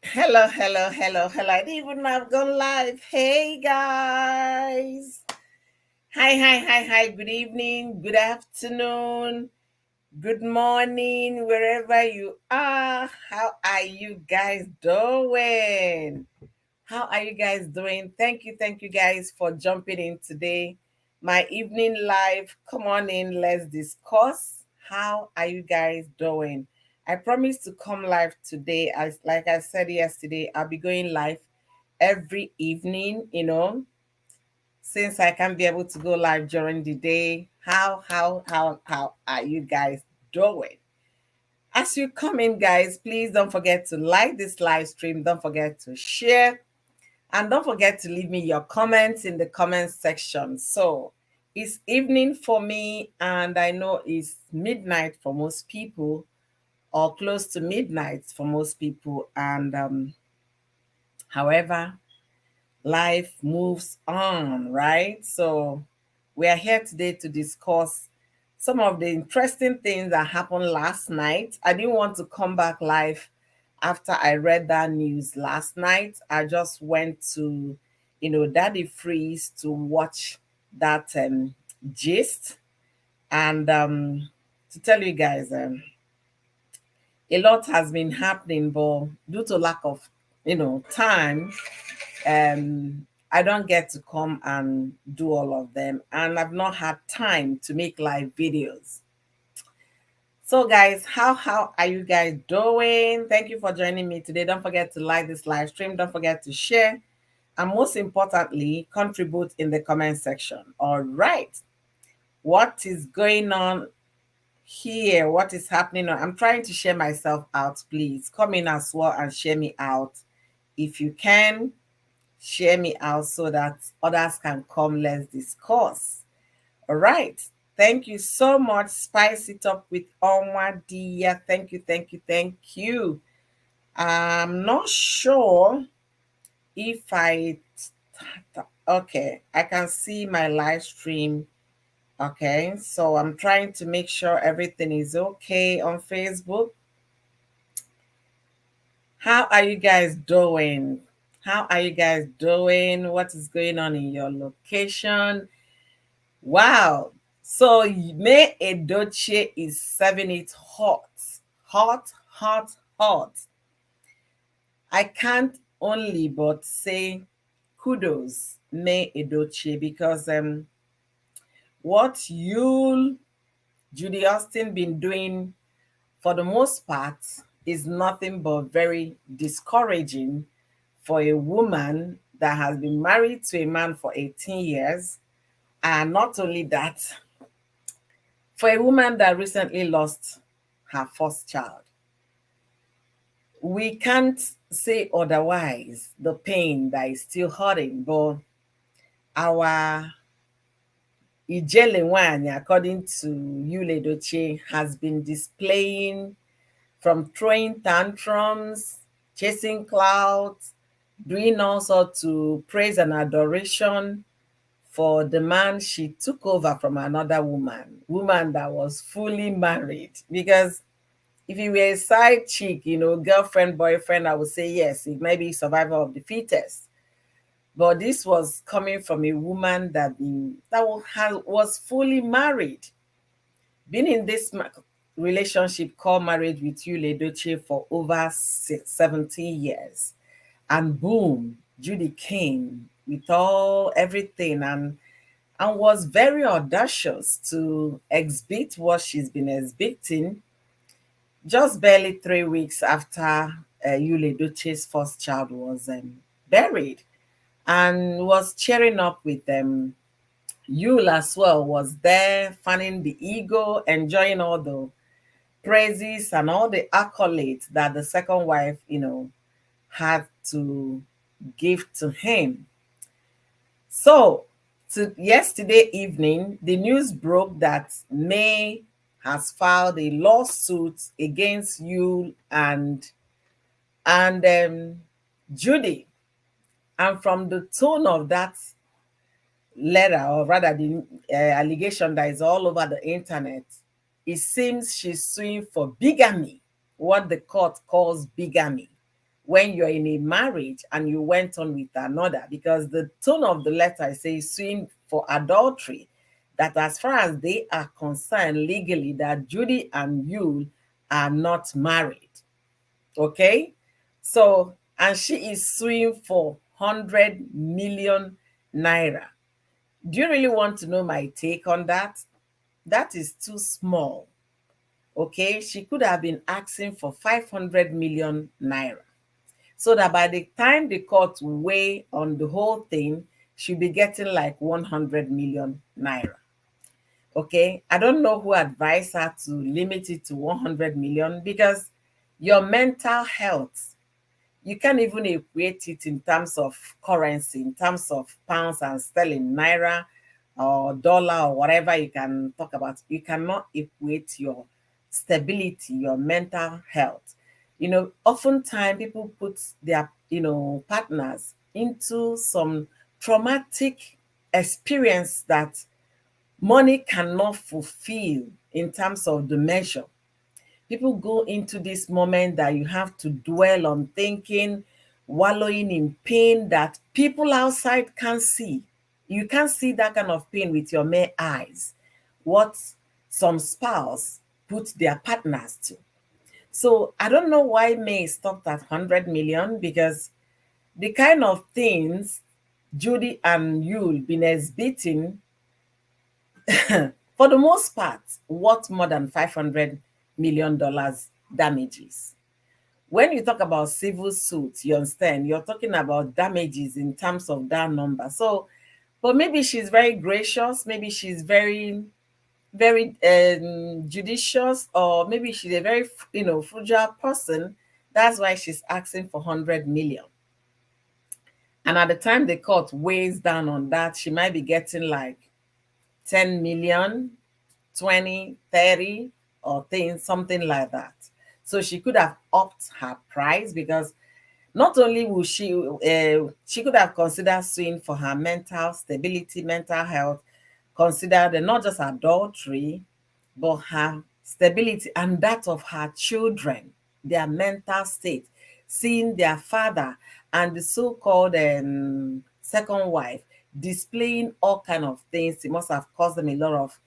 Hello, hello, hello, hello. I didn't even know I've gone live. Hey, guys. Hi, hi, hi, hi. Good evening, good afternoon, good morning, wherever you are. How are you guys doing? How are you guys doing? Thank you guys for jumping in today. My evening live. Come on in, let's discuss. How are you guys doing? I promised to come live today. As like I said yesterday, I'll be going live every evening, since I can't be able to go live during the day. How are you guys doing? As you come in, guys, please don't forget to like this live stream. Don't forget to share and don't forget to leave me your comments in the comments section. So it's evening for me, and I know it's midnight for most people, or close to midnight for most people. And however, life moves on, right? So we are here today to discuss some of the interesting things that happened last night. I didn't want to come back live after I read that news last night. I just went to, Daddy Freeze to watch that gist. And to tell you guys, a lot has been happening, but due to lack of, time, I don't get to come and do all of them, and I've not had time to make live videos. So, guys, how are you guys doing? Thank you for joining me today. Don't forget to like this live stream. Don't forget to share, and most importantly, contribute in the comment section. All right, what is going on here? What is happening? I'm trying to share myself out. Please come in as well and share me out if you can. Share me out so that others can come. Let's discuss. All right. Thank you so much. Spice it up with Onwa Dia. Thank you, thank you, thank you. I'm not sure if okay, I can see my live stream. Okay, so I'm trying to make sure everything is okay on Facebook. How are you guys doing? How are you guys doing? What is going on in your location? Wow. So May Edochie is serving it hot. Hot, hot, hot. I can't only but say kudos, May Edochie, because what you, Judy Austin, been doing for the most part is nothing but very discouraging for a woman that has been married to a man for 18 years. And not only that, for a woman that recently lost her first child, we can't say otherwise. The pain that is still hurting, but our Ijele Nwanyị, according to Yule Edochie, has been displaying from throwing tantrums, chasing clouds, doing all sorts to praise and adoration for the man she took over from another woman that was fully married. Because if you were a side chick, girlfriend, boyfriend, I would say yes, it may be survival of the fittest. But this was coming from a woman was fully married, been in this relationship called marriage with you, Edochie, for over 17 years. And boom, Judy came with everything, and was very audacious to exhibit what she's been exhibiting just barely 3 weeks after Yule Edochie's first child was buried, and was cheering up with them. Yule as well was there, fanning the ego, enjoying all the praises and all the accolades that the second wife, had to give to him. So, yesterday evening, the news broke that May has filed a lawsuit against Yule and Judy. And from the tone of that letter, or rather the allegation that is all over the internet, it seems she's suing for bigamy, what the court calls bigamy. when you're in a marriage and you went on with another, because the tone of the letter says suing for adultery, that as far as they are concerned legally, that Judy and you are not married. Okay? So, and she is suing for 100 million naira. Do you really want to know my take on that? That is too small. Okay? She could have been asking for 500 million naira, so that by the time the court weigh on the whole thing, she'll be getting like 100 million naira. Okay, I don't know who advised her to limit it to 100 million, because your mental health, you can't even equate it in terms of currency, in terms of pounds and sterling, naira or dollar or whatever you can talk about. You cannot equate your stability, your mental health. Oftentimes people put their, partners into some traumatic experience that money cannot fulfill in terms of the measure. People go into this moment that you have to dwell on thinking, wallowing in pain that people outside can't see. You can't see that kind of pain with your mere eyes. What some spouse put their partners to. So I don't know why May stopped at 100 million, because the kind of things Judy and Yul been exhibiting, for the most part, worth more than $500 million damages. When you talk about civil suits, you understand, you're talking about damages in terms of that number. So, but maybe she's very gracious, maybe she's very, very judicious, or maybe she's a very, frugal person. That's why she's asking for 100 million. And at the time the court weighs down on that, she might be getting like 10 million, 20, 30, or things, something like that. So she could have upped her price, because not only will she could have considered suing for her mental stability, mental health, considered not just adultery, but her stability and that of her children, their mental state, seeing their father and the so-called second wife displaying all kind of things. It must have caused them a lot of,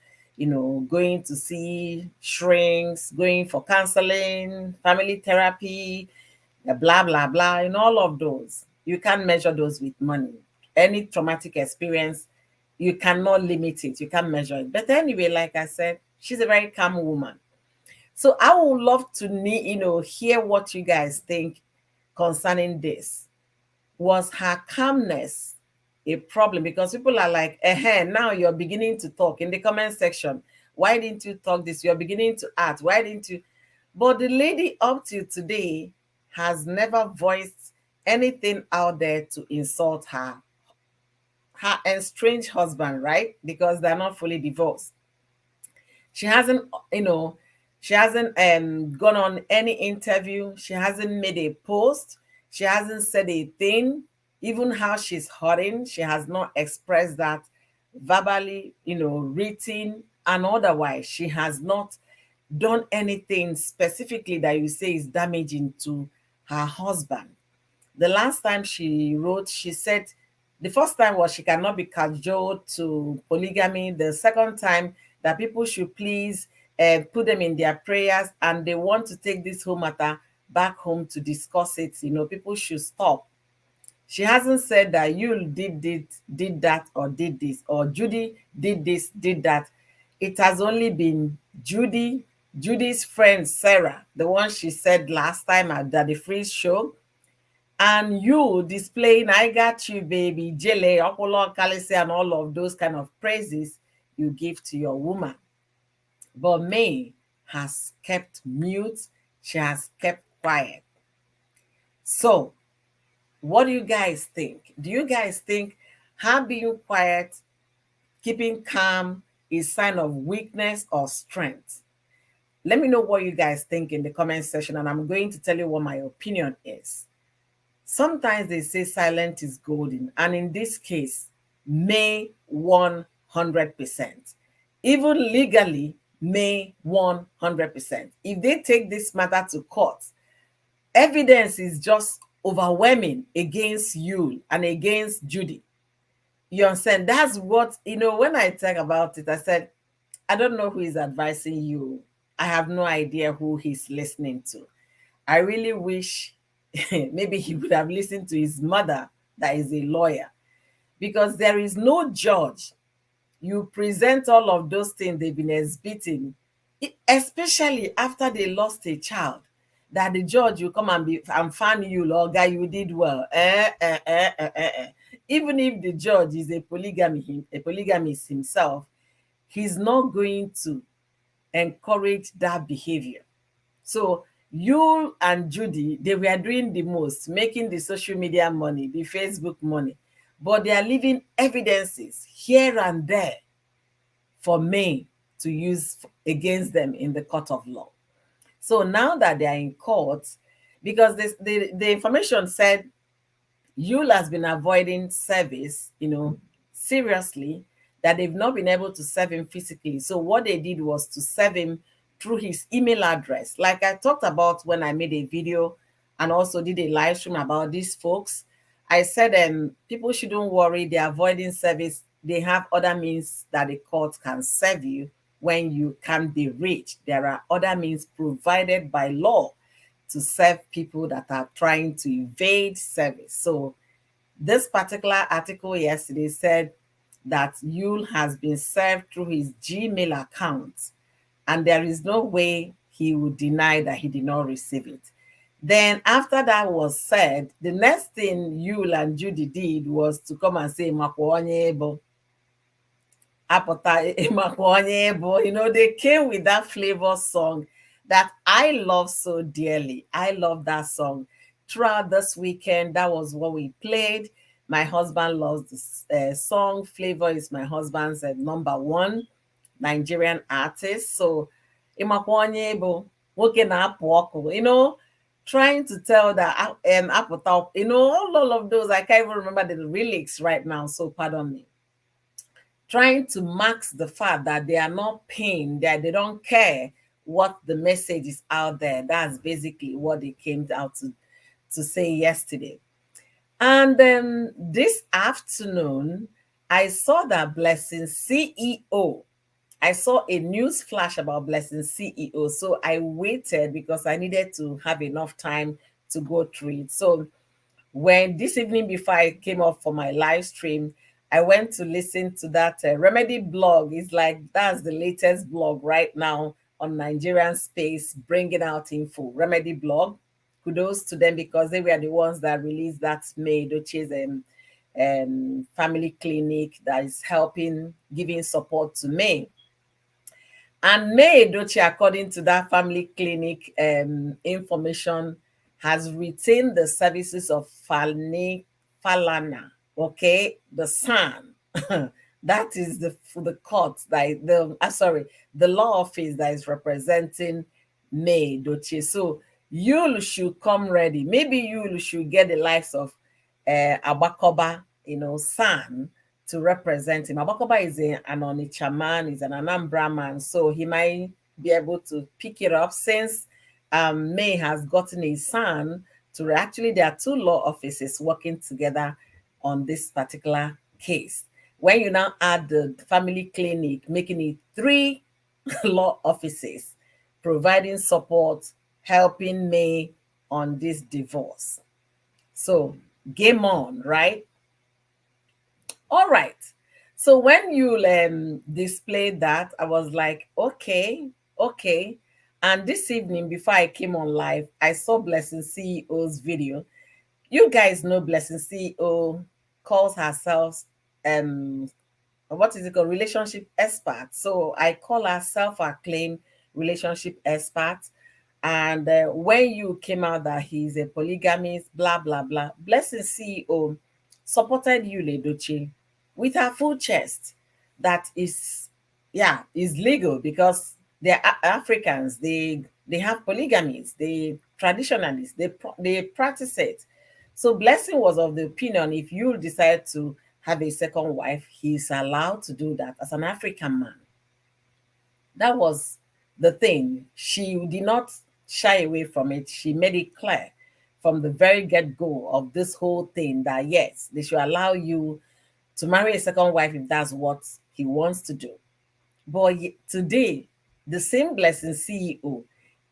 going to see shrinks, going for counseling, family therapy, blah blah blah, and all of those. You can't measure those with money. Any traumatic experience, you cannot limit it, you can't measure it. But anyway, like I said, she's a very calm woman. So I would love to hear what you guys think concerning this. Was her calmness a problem? Because people are like, now you're beginning to talk in the comment section. Why didn't you talk this? You're beginning to act. Why didn't you? But the lady up to today has never voiced anything out there to insult her estranged husband, right? Because they're not fully divorced. She hasn't, she hasn't gone on any interview. She hasn't made a post. She hasn't said a thing. Even how she's hurting, she has not expressed that verbally, written and otherwise. She has not done anything specifically that you say is damaging to her husband. The last time she wrote, she said the first time was she cannot be cajoled to polygamy. The second time, that people should please put them in their prayers, and they want to take this whole matter back home to discuss it. People should stop. She hasn't said that you did that, or did this, or Judy did this, did that. It has only been Judy's friend Sarah, the one she said last time at the Freeze show, and you displaying "I got you, baby," Jele, Okolo, Kalisi, and all of those kind of praises you give to your woman. But May has kept mute. She has kept quiet. So, what do you guys think? Do you guys think her being quiet, keeping calm, is sign of weakness or strength? Let me know what you guys think in the comment section, and I'm going to tell you what my opinion is. Sometimes they say silent is golden, and in this case, May 100%. Even legally, May 100%. If they take this matter to court, evidence is just overwhelming against you and against Judy. You understand? That's what, when I talk about it, I said, I don't know who is advising you. I have no idea who he's listening to. I really wish maybe he would have listened to his mother, that is a lawyer, because there is no judge. You present all of those things they've been exhibiting, especially after they lost a child, that the judge will come and fan you, Lord, guy, you did well. Even if the judge is a polygamist himself, he's not going to encourage that behavior. So you and Judy, they were doing the most, making the social media money, the Facebook money, but they are leaving evidences here and there for May to use against them in the court of law. So now that they are in court, because the information said Yule has been avoiding service, seriously, that they've not been able to serve him physically. So what they did was to serve him through his email address. Like I talked about when I made a video and also did a live stream about these folks. I said people shouldn't worry, they're avoiding service. They have other means that the court can serve you when you can't be reached. There are other means provided by law to serve people that are trying to evade service. So this particular article yesterday said that Yule has been served through his Gmail account, and there is no way he would deny that he did not receive it. Then after that was said, the next thing Yule and Judy did was to come and say, Makwonyebo, Apota, Makwonyebo. They came with that flavor song that I love so dearly. I love that song. Throughout this weekend, that was what we played. My husband loves this song. Flavor is my husband's number one Nigerian artist. So, Imakwonyebo, woke na apụ, trying to tell that apụta, all of those, I can't even remember the lyrics right now, so pardon me. Trying to mask the fact that they are not paying, that they don't care what the message is out there. That's basically what they came out to say yesterday. And this afternoon, I saw that Blessing CEO. I saw a news flash about Blessing CEO. So I waited because I needed to have enough time to go through it. So when this evening before I came up for my live stream, I went to listen to that Remedy blog. It's like that's the latest blog right now on Nigerian space, bringing out info. Remedy blog. Kudos to them because they were the ones that released that May Edochie's family clinic that is helping, giving support to May. And May Edochie, according to that family clinic information, has retained the services of Falana, okay, the son. That is the court that the law office that is representing May Edochie. So you should come ready. Maybe you should get the likes of Abakoba, son, to represent him. Abakoba is an Onitsha man, is an Anambra man, so he might be able to pick it up since May has gotten a son to actually, there are two law offices working together on this particular case. When you now add the family clinic, making it 3 law offices providing support, helping May on this divorce. So game on, right? All right. So when you displayed that, I was like, okay. And this evening, before I came on live, I saw Blessing CEO's video. You guys know Blessing CEO calls herself what is it called? Relationship expert. So I call her self-acclaimed relationship expert. And when you came out that he's a polygamist, blah, blah, blah, Blessing CEO supported Yule Edochie with her full chest. That is legal because they're Africans. They have polygamies. They traditionalists. They practice it. So Blessing was of the opinion if you decide to have a second wife, he's allowed to do that as an African man. That was the thing. She did not shy away from it. She made it clear from the very get-go of this whole thing that yes, they should allow you to marry a second wife if that's what he wants to do. But today, the same Blessing CEO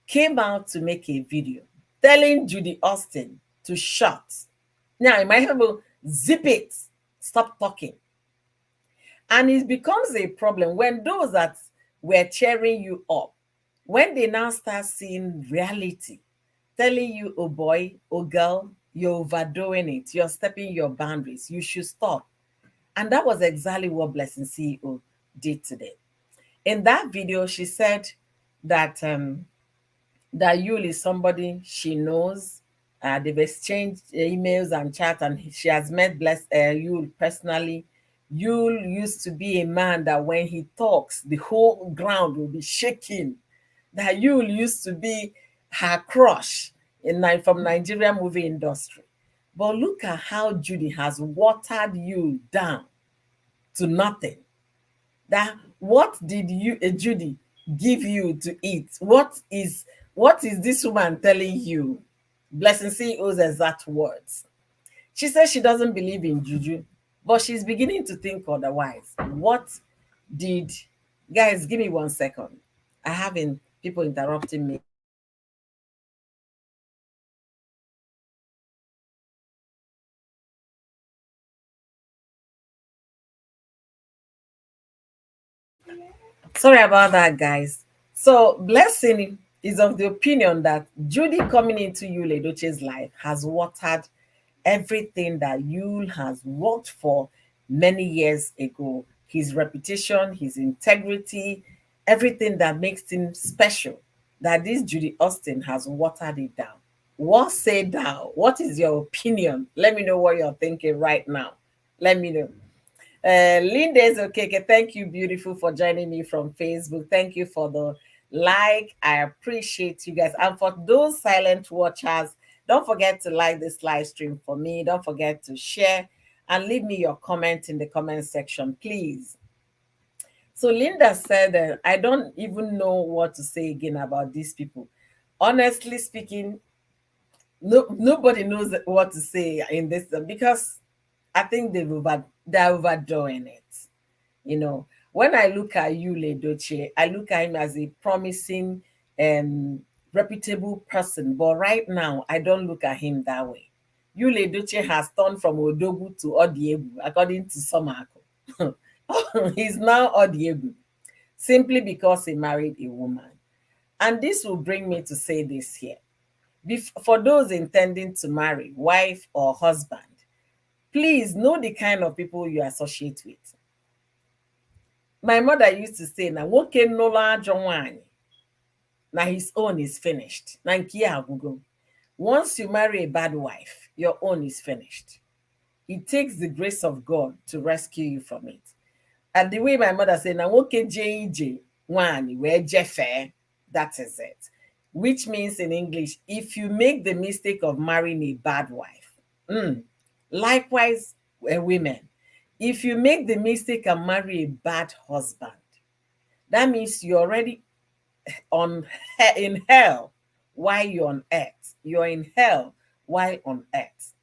came out to make a video telling Judy Austin to shut. Now, in my humble, zip it, stop talking. And it becomes a problem when those that were cheering you up, when they now start seeing reality, telling you, oh boy, oh girl, you're overdoing it, you're stepping your boundaries, you should stop. And that was exactly what Blessing CEO did today. In that video, she said that that Yul is somebody she knows. They've exchanged emails and chat, and she has met Yul personally. Yul used to be a man that when he talks, the whole ground will be shaking. That Yul used to be her crush from Nigerian movie industry. But look at how Judy has watered Yul down to nothing. That what did you Judy give you to eat? What is this woman telling you? Blessing CEO's exact words. She says she doesn't believe in juju, but she's beginning to think otherwise. What did Guys, give me 1 second. I haven't people interrupting me. Sorry about that, guys. So, Blessing is of the opinion that Judy coming into Yul Edochie's life has watered everything that Yul has worked for many years ago. His reputation, his integrity, everything that makes him special, that this Judy Austin has watered it down. What say thou? What is your opinion? Let me know what you're thinking right now. Let me know. Linda is okay. Thank you, beautiful, for joining me from Facebook. Thank you for the like. I appreciate you guys. And for those silent watchers, don't forget to like this live stream for me. Don't forget to share and leave me your comment in the comment section, please. So Linda said, I don't even know what to say again about these people. Honestly speaking, nobody knows what to say in this because I think they're overdoing it. When I look at Yul Edochie, I look at him as a promising, um, reputable person. But right now, I don't look at him that way. Yul Edochie has turned from Odogu to Odiebu, according to Somako. He's now Odiebu, simply because he married a woman. And this will bring me to say this here. For those intending to marry, wife or husband, please know the kind of people you associate with. My mother used to say, na nwoke nụrụ ajọ nwaanyị, na his own is finished. Na nke ya agwụgo. Once you marry a bad wife, your own is finished. It takes the grace of God to rescue you from it. And the way my mother said, na nwoke jee ije nwaanyị wee jefee, that is it. Which means in English, if you make the mistake of marrying a bad wife, likewise, women, if you make the mistake and marry a bad husband, that means you're already in hell while you're on earth. You're in hell while on earth.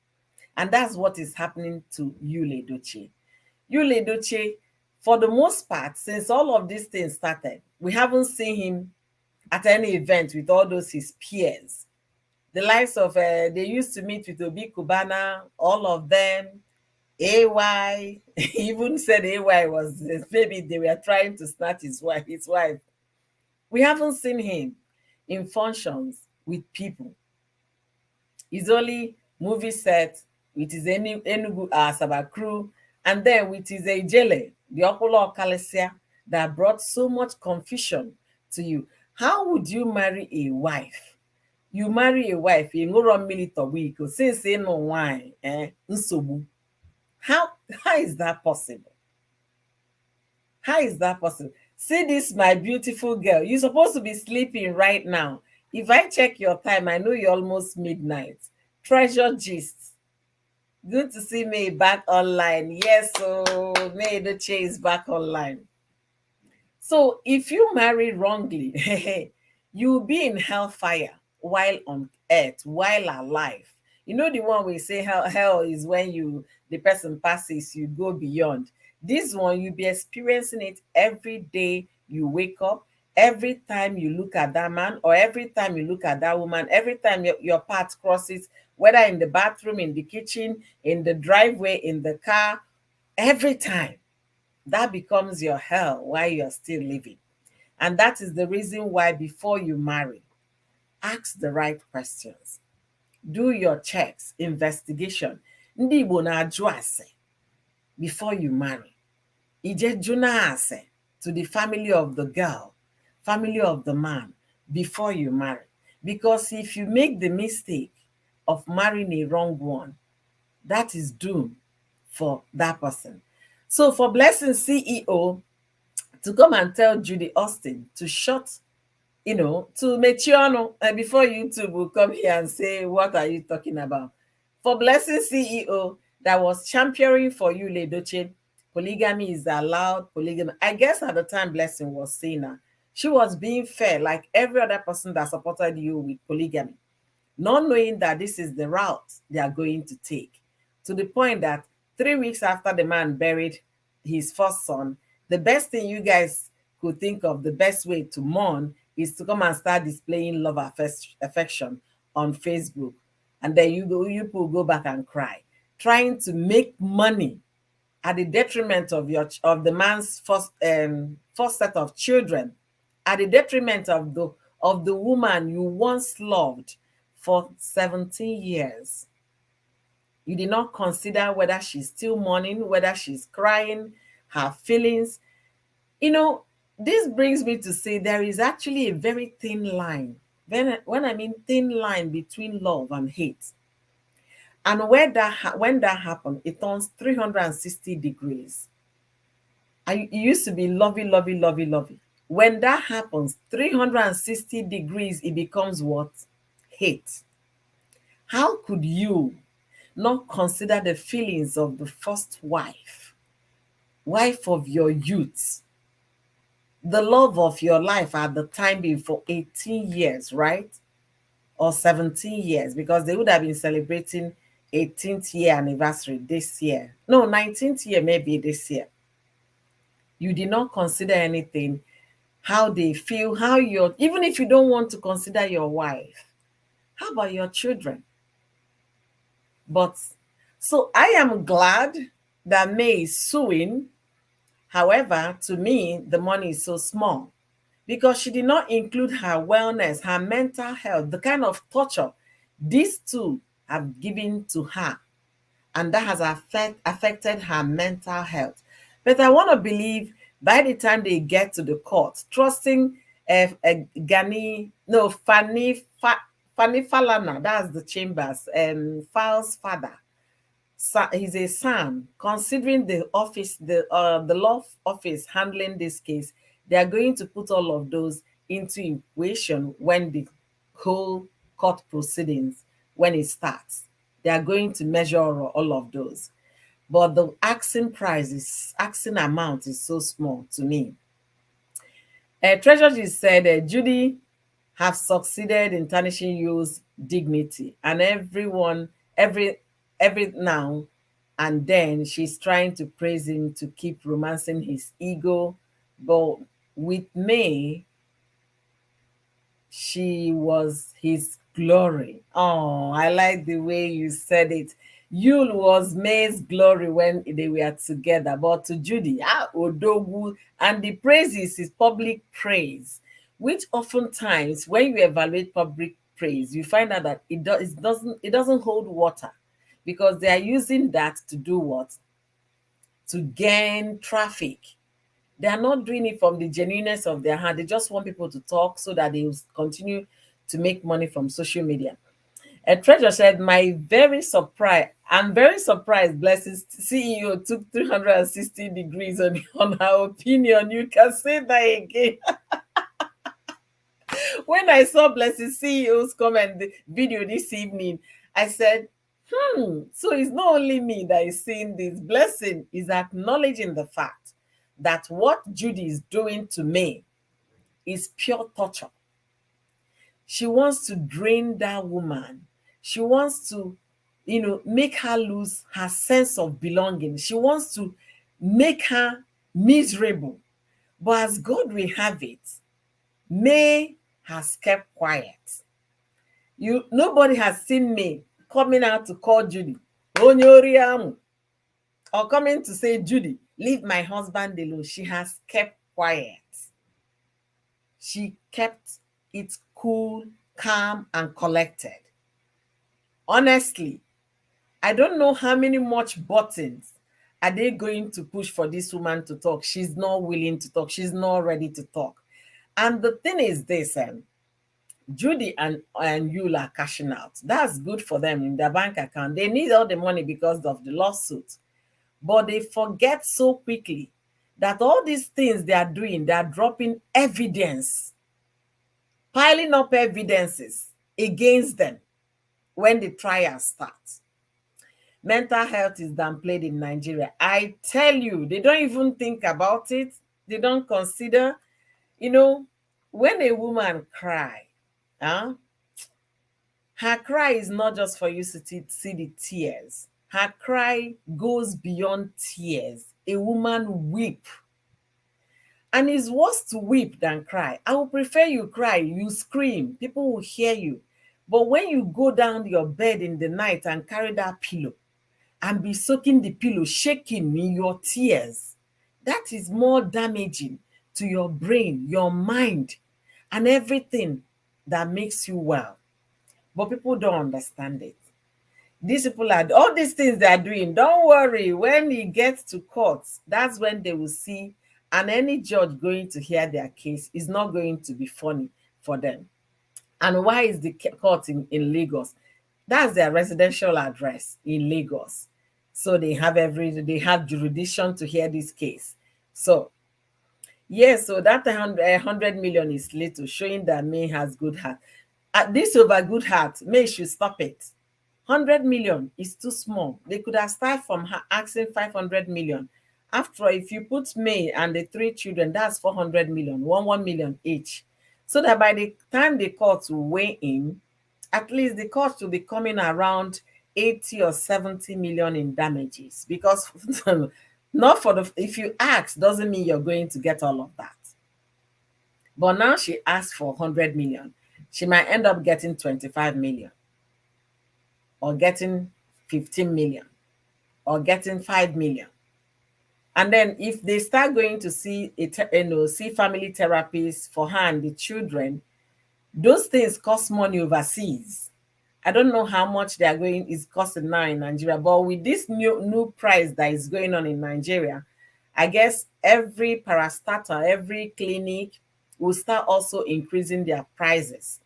And that's what is happening to Yul Edochie. Yul Edochie, for the most part, since all of these things started, we haven't seen him at any event with all those his peers. The likes of, they used to meet with Obi Kubana, all of them, AY, he even said AY was, maybe they were trying to snatch his wife. We haven't seen him in functions with people. He's only movie set with his Enugu Asaba crew, and then with his Ejele, the Okolo Okalesia, that brought so much confusion to you. How would you marry a wife? You marry a wife, you go run military week, since you know why, Nsobu. How is that possible? How is that possible? See this, my beautiful girl. You're supposed to be sleeping right now. If I check your time, I know you're almost midnight. Treasure gist. Good to see me back online. Yes, so May the chase back online. So if you marry wrongly, you'll be in hellfire while on earth, while alive. You know the one we say hell is when the person passes, you go beyond. This one you be experiencing it every day you wake up, every time you look at that man, or every time you look at that woman, every time your path crosses, whether in the bathroom, in the kitchen, in the driveway, in the car, every time. That becomes your hell while you're still living. And that is the reason why before you marry, ask the right questions. Do your checks, investigation. Ndị Igbo na-ajụ ase before you marry. Ije juna ase to the family of the girl, family of the man before you marry. Because if you make the mistake of marrying a wrong one, that is doom for that person. So for Blessing CEO to come and tell Judy Austin to shut, to Mechiano, and before YouTube will come here and say, what are you talking about? For Blessing CEO that was championing for you, Edochie, polygamy is allowed, polygamy. I guess at the time Blessing was saying that she was being fair, like every other person that supported you with polygamy, not knowing that this is the route they are going to take. To the point that 3 weeks after the man buried his first son, the best thing you guys could think of, the best way to mourn, is to come and start displaying love affection on Facebook. And then you people go back and cry, trying to make money at the detriment of the man's first set of children, at the detriment of the woman you once loved for 17 years. You did not consider whether she's still mourning, whether she's crying, her feelings. This brings me to say there is actually a very thin line. When I mean thin line between love and hate. And when that happens, it turns 360 degrees. It used to be lovey, lovey, lovey, lovey. When that happens, 360 degrees, it becomes what? Hate. How could you not consider the feelings of the first wife of your youth, the love of your life at the time being for 18 years, right? Or 17 years, because they would have been celebrating 18th year anniversary this year. No, 19th year maybe this year. You did not consider anything, how they feel, even if you don't want to consider your wife, how about your children? But so I am glad that May is suing. However, to me, the money is so small because she did not include her wellness, her mental health, the kind of torture these two have given to her. And that has affected her mental health. But I want to believe by the time they get to the court, trusting Fanny Falana, that's the Chambers, Fal's father. He's a son. Considering the office, the law office handling this case, they are going to put all of those into equation when the whole court proceedings, when it starts. They are going to measure all of those. But the asking amount is so small to me. Treasury said, Judy have succeeded in tarnishing you's dignity, and every now and then she's trying to praise him to keep romancing his ego. But with May, she was his glory. Oh, I like the way you said it. Yul was May's glory when they were together. But to Judy, Odogu, and the praises is public praise, which oftentimes when you evaluate public praise, you find out that it doesn't hold water, because they are using that to do what? To gain traffic. They are not doing it from the genuineness of their heart. They just want people to talk so that they will continue to make money from social media. A treasure said, I'm very surprised. Blessings CEO took 360 degrees on her opinion. You can say that again. When I saw Blessings CEO's comment video this evening, I said, so it's not only me that is seeing this. Blessing is acknowledging the fact that what Judy is doing to me is pure torture. She wants to drain that woman. She wants to make her lose her sense of belonging. She wants to make her miserable. But as God will have it, May has kept quiet. Nobody has seen May coming out to call Judy, Onyoriamu, or coming to say, Judy, leave my husband alone. She has kept quiet. She kept it cool, calm, and collected. Honestly, I don't know how many much buttons are they going to push for this woman to talk. She's not willing to talk. She's not ready to talk. And the thing is this, Judy and Yul are cashing out. That's good for them in their bank account. They need all the money because of the lawsuit. But they forget so quickly that all these things they are doing, they are dropping evidence, piling up evidences against them when the trial starts. Mental health is downplayed in Nigeria. I tell you, they don't even think about it. They don't consider, when a woman cry, huh? Her cry is not just for you to see the tears. Her cry goes beyond tears. A woman weep. And it's worse to weep than cry. I would prefer you cry, you scream, people will hear you. But when you go down your bed in the night and carry that pillow and be soaking the pillow, shaking in your tears, that is more damaging to your brain, your mind, and everything that makes you well. But people don't understand it. These people are all these things they are doing. Don't worry, when it gets to court, that's when they will see, and any judge going to hear their case is not going to be funny for them. And why is the court in Lagos? That's their residential address in Lagos. So they have jurisdiction to hear this case. So yes, so that 100 million is little, showing that May has good heart. At this over good heart, May should stop it. 100 million is too small. They could have started from her asking 500 million. After all, if you put May and the 3 children, that's 400 million, 1 million each. So that by the time the court will weigh in, at least the court will be coming around 80 or 70 million in damages. Because not for if you ask, doesn't mean you're going to get all of that. But now she asked for 100 million. She might end up getting 25 million, or getting 15 million, or getting 5 million. And then if they start going to see see family therapists for her and the children, those things cost money overseas. I don't know how much they are going is costing now in Nigeria, but with this new price that is going on in Nigeria, I guess every parastatal, every clinic will start also increasing their prices.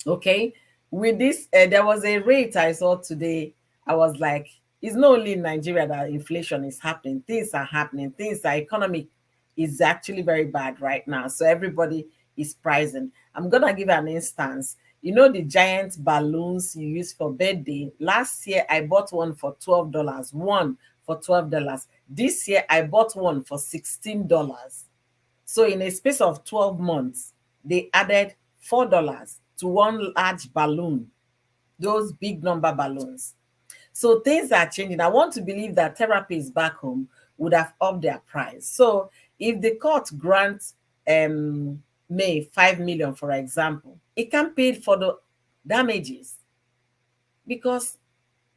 Okay, with this, there was a rate I saw today. I was like, it's not only in Nigeria that inflation is happening. Things are happening. Economic is actually very bad right now. So everybody is pricing. I'm gonna give an instance. The giant balloons you use for birthday. Last year I bought one for $12. One for $12. This year I bought one for $16. So in a space of 12 months, they added $4 to one large balloon, those big number balloons. So things are changing. I want to believe that therapists back home would have upped their price. So if the court grants May 5 million, for example, it can pay for the damages, because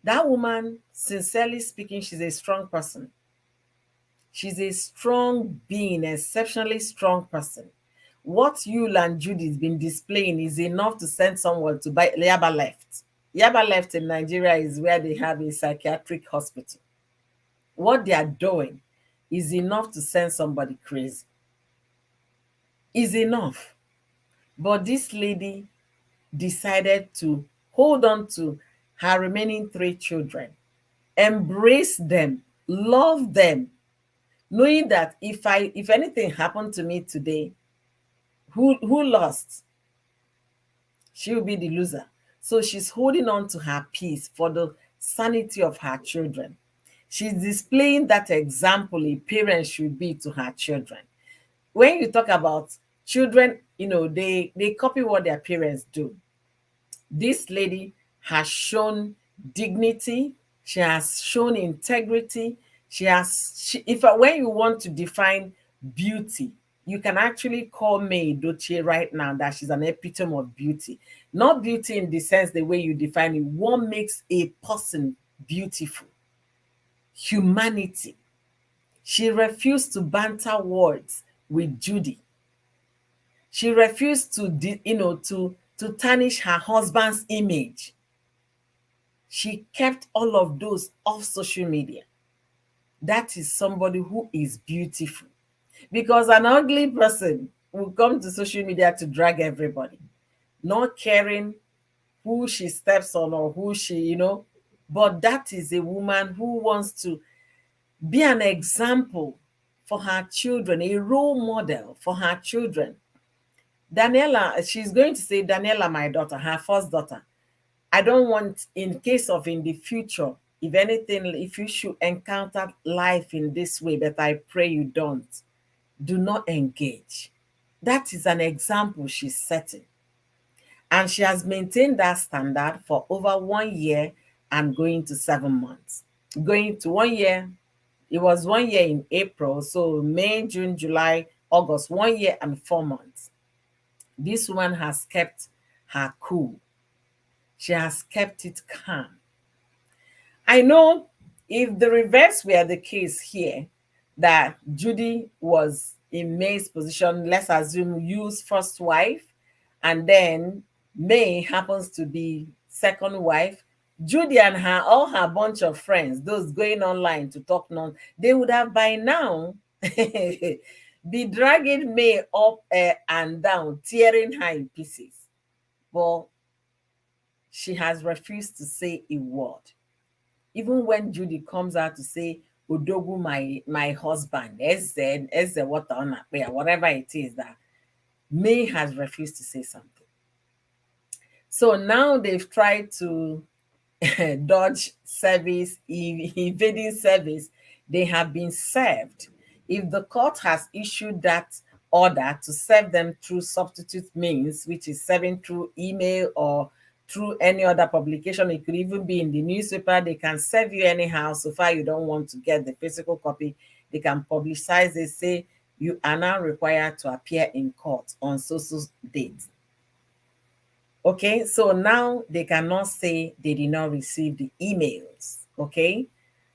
that woman, sincerely speaking, she's a strong person. She's a strong being, exceptionally strong person. What Yul and Judy has been displaying is enough to send someone to buy Yaba Left. Yaba Left in Nigeria is where they have a psychiatric hospital. What they are doing is enough to send somebody crazy. Is enough. But this lady decided to hold on to her remaining 3 children, embrace them, love them, knowing that if anything happened to me today, who lost? She will be the loser. So she's holding on to her peace for the sanity of her children. She's displaying that example a parent should be to her children. When you talk about children, they copy what their parents do. This lady has shown dignity. She has shown integrity. When you want to define beauty, you can actually call May Edochie right now that she's an epitome of beauty. Not beauty in the sense the way you define it. What makes a person beautiful? Humanity. She refused to banter words with Judy. She refused to tarnish her husband's image. She kept all of those off social media. That is somebody who is beautiful. Because an ugly person will come to social media to drag everybody, not caring who she steps on or who she. But that is a woman who wants to be an example for her children, a role model for her children. Daniela, she's going to say, Daniela, my daughter, her first daughter. I don't want, in case of in the future, if anything, if you should encounter life in this way, but I pray you don't, do not engage. That is an example she's setting. And she has maintained that standard for over 1 year and going to 7 months. Going to 1 year, it was 1 year in April. So May, June, July, August, 1 year and 4 months. This woman has kept her cool. She has kept it calm. I know if the reverse were the case here, that Judy was in May's position, let's assume Yu's first wife, and then May happens to be second wife, Judy and all her bunch of friends, those going online to talk they would have by now be dragging May up and down, tearing her in pieces. But she has refused to say a word. Even when Judy comes out to say, Odogu, my husband, Eze, whatever it is, that May has refused to say something. So now they've tried to dodge service, evading service. They have been served. If the court has issued that order to serve them through substitute means, which is serving through email or through any other publication, it could even be in the newspaper. They can serve you anyhow. So far you don't want to get the physical copy, they can publicize it, say you are now required to appear in court on so date. Okay, so now they cannot say they did not receive the emails. Okay,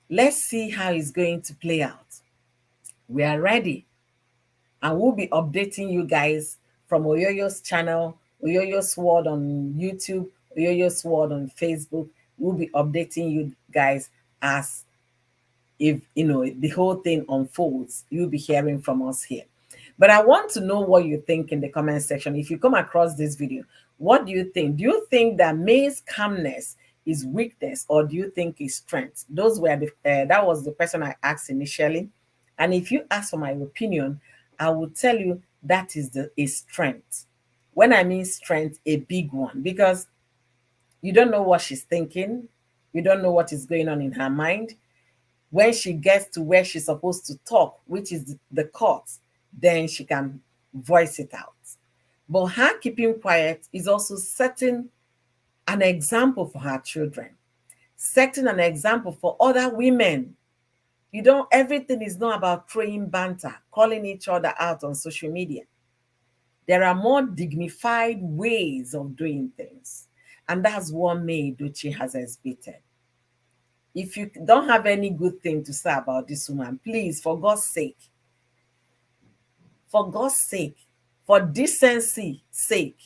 let's see how it's going to play out. We are ready, and we'll be updating you guys from Oyoyo's channel, Oyoyo's World on YouTube, Oyoyo's World on Facebook. We'll be updating you guys as if the whole thing unfolds. You'll be hearing from us here. But I want to know what you think in the comment section. If you come across this video, what do you think? Do you think that May's calmness is weakness, or do you think it's strength? That was the question I asked initially. And if you ask for my opinion, I will tell you that is a strength. When I mean strength, a big one, because you don't know what she's thinking. You don't know what is going on in her mind. When she gets to where she's supposed to talk, which is the court, then she can voice it out. But her keeping quiet is also setting an example for her children, setting an example for other women. Everything is not about throwing banter, calling each other out on social media. There are more dignified ways of doing things. And that's what May Edochie has exhibited. If you don't have any good thing to say about this woman, please, for God's sake, for decency sake,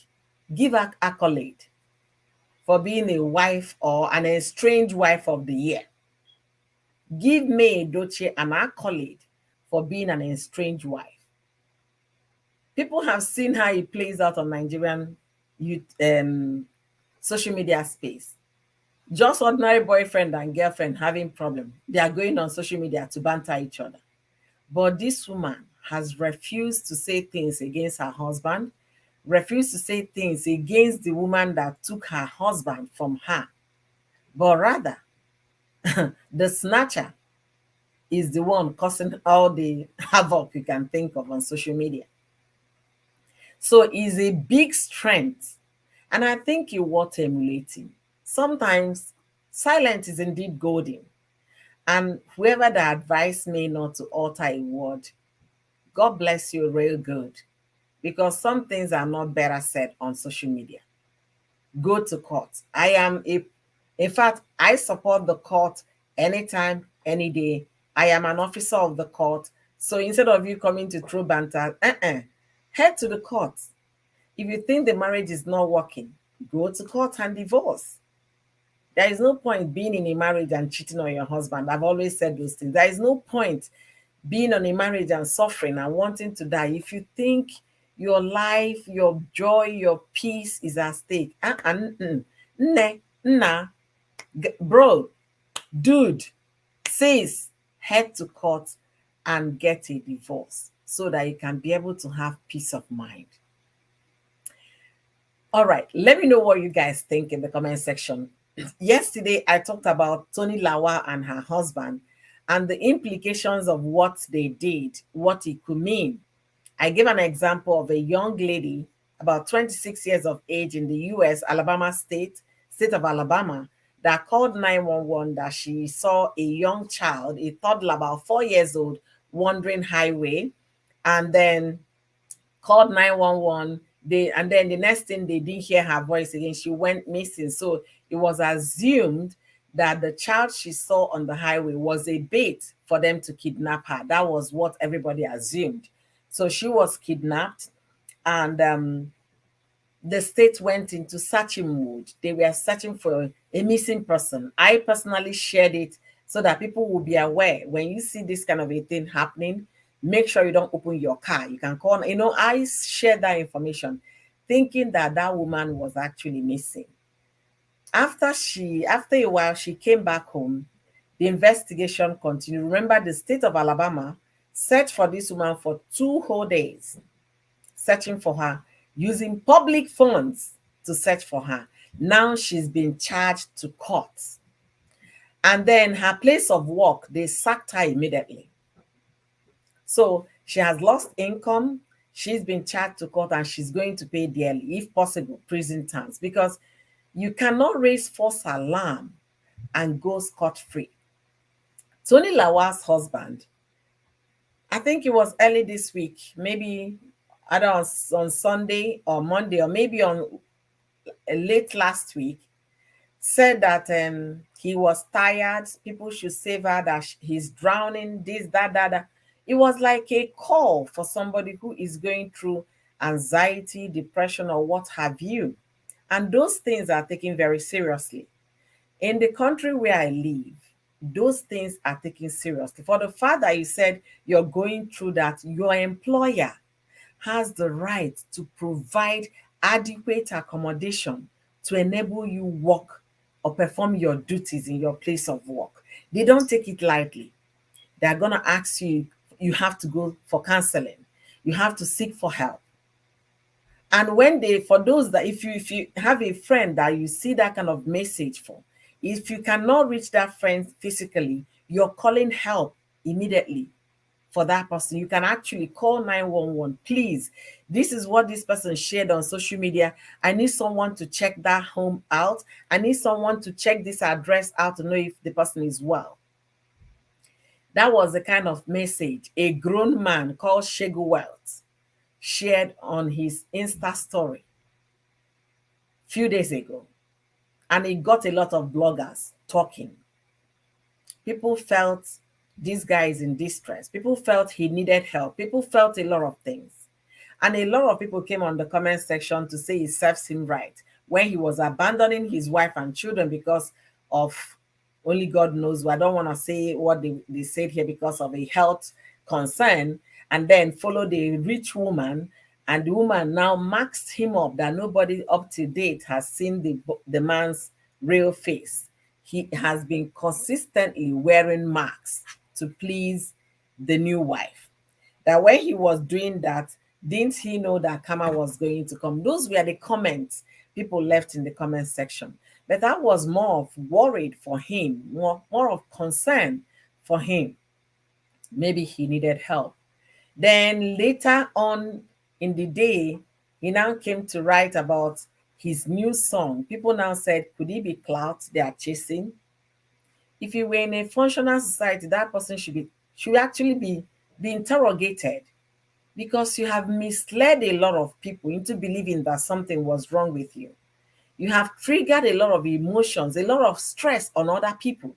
give her accolade for being a wife or an estranged wife of the year. Give May Edochie an accolade for being an estranged wife. People have seen how it plays out on Nigerian social media space. Just ordinary boyfriend and girlfriend having problem. They are going on social media to banter each other. But this woman has refused to say things against her husband, refused to say things against the woman that took her husband from her. But rather, the snatcher is the one causing all the havoc you can think of on social media. So it's a big strength. And I think you worth emulating. Sometimes Silence is indeed golden. And whoever that advised me not to utter a word, God bless you real good. Because some things are not better said on social media. Go to court. In fact, I support the court anytime, any day. I am an officer of the court. So instead of you coming to throw banter, head to the court. If you think the marriage is not working, go to court and divorce. There is no point being in a marriage and cheating on your husband. I've always said those things. There is no point being on a marriage and suffering and wanting to die. If you think your life, your joy, your peace is at stake, nah, bro, dude, sis, head to court and get a divorce so that you can be able to have peace of mind. All right, let me know what you guys think in the comment section. Yesterday, I talked about Toyin Lawal and her husband and the implications of what they did, what it could mean. I gave an example of a young lady, about 26 years of age in the US, Alabama state of Alabama, that called 911 that she saw a young child, a toddler about 4 years old, wandering highway, and then called 911. And then the next thing, they didn't hear her voice again. She went missing. So it was assumed that the child she saw on the highway was a bait for them to kidnap her. That was what everybody assumed. So she was kidnapped, and the state went into searching mode. They were searching for a missing person. I personally shared it so that people will be aware. When you see this kind of a thing happening, make sure you don't open your car. You can call, I shared that information thinking that that woman was actually missing. After a while, she came back home. The investigation continued. Remember, the state of Alabama searched for this woman for 2 whole days, searching for her, using public funds to search for her. Now she's been charged to court. And then her place of work, they sacked her immediately. So she has lost income. She's been charged to court and she's going to pay dearly, if possible, prison terms, because you cannot raise false alarm and go scot-free. Toyin Lawal's husband, I think it was early this week, maybe either on Sunday or Monday, or maybe on late last week, said that he was tired. People should save her, that he's drowning, this, that. It was like a call for somebody who is going through anxiety, depression, or what have you. And those things are taken very seriously. In the country where I live, those things are taken seriously. For the fact that you said you're going through that, your employer has the right to provide adequate accommodation to enable you work or perform your duties in your place of work. They don't take it lightly. They're going to ask you, you have to go for counseling. You have to seek for help. And for those that, if you have a friend that you see that kind of message for, if you cannot reach that friend physically, you're calling help immediately for that person. You can actually call 911. Please, this is what this person shared on social media. I need someone to check that home out. I need someone to check this address out to know if the person is well. That was the kind of message a grown man called Shegu Wealth shared on his Insta story a few days ago. And it got a lot of bloggers talking. People felt this guy is in distress. People felt he needed help. People felt a lot of things. And a lot of people came on the comment section to say it serves him right when he was abandoning his wife and children because of only God knows. I don't want to say what they said here because of a health concern, and then followed a rich woman, and the woman now maxed him up that nobody up to date has seen the man's real face. He has been consistently wearing masks to please the new wife. That when he was doing that, didn't he know that karma was going to come? Those were the comments people left in the comment section. But I was more of worried for him, more of concern for him. Maybe he needed help. Then later on in the day, he now came to write about his new song. People now said, could he be clout they are chasing? If you were in a functional society, that person should actually be interrogated, because you have misled a lot of people into believing that something was wrong with you. You have triggered a lot of emotions, a lot of stress on other people.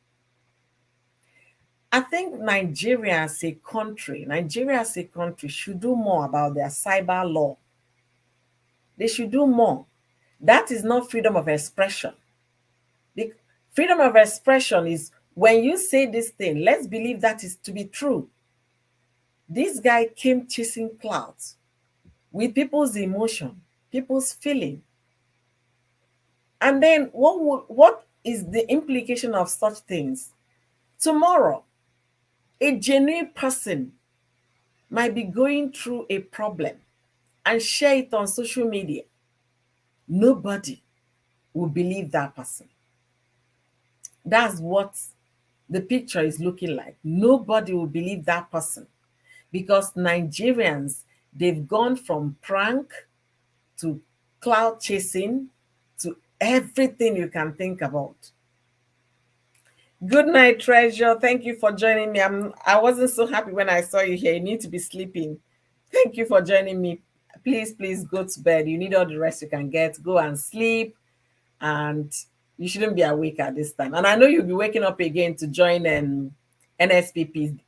I think Nigeria as a country should do more about their cyber law. They should do more. That is not freedom of expression. The freedom of expression is when you say this thing, let's believe that is to be true. This guy came chasing clouds with people's emotion, people's feeling. And then what is the implication of such things? Tomorrow, a genuine person might be going through a problem and share it on social media. Nobody will believe that person. That's what the picture is looking like. Nobody will believe that person, because Nigerians, they've gone from prank to cloud chasing to everything you can think about. Good night, Treasure. Thank you for joining me. I wasn't so happy when I saw you here. You need to be sleeping. Thank you for joining me. Please go to bed. You need all the rest you can get. Go and sleep. And you shouldn't be awake at this time. And I know you'll be waking up again to join NSPPD.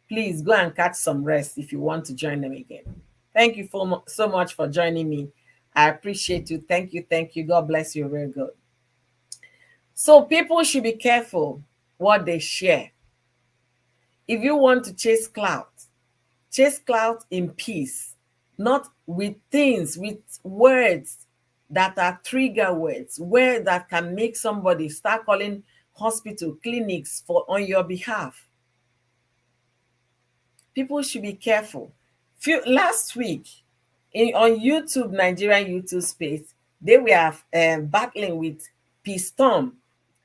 Please go and catch some rest if you want to join them again. Thank you so much for joining me. I appreciate you. Thank you. Thank you. God bless you. Very good. So people should be careful what they share. If you want to chase clout in peace, not with things, with words that are trigger words that can make somebody start calling hospital, clinics on your behalf. People should be careful. Last week, on YouTube, Nigerian YouTube space, they were battling with Peace Storm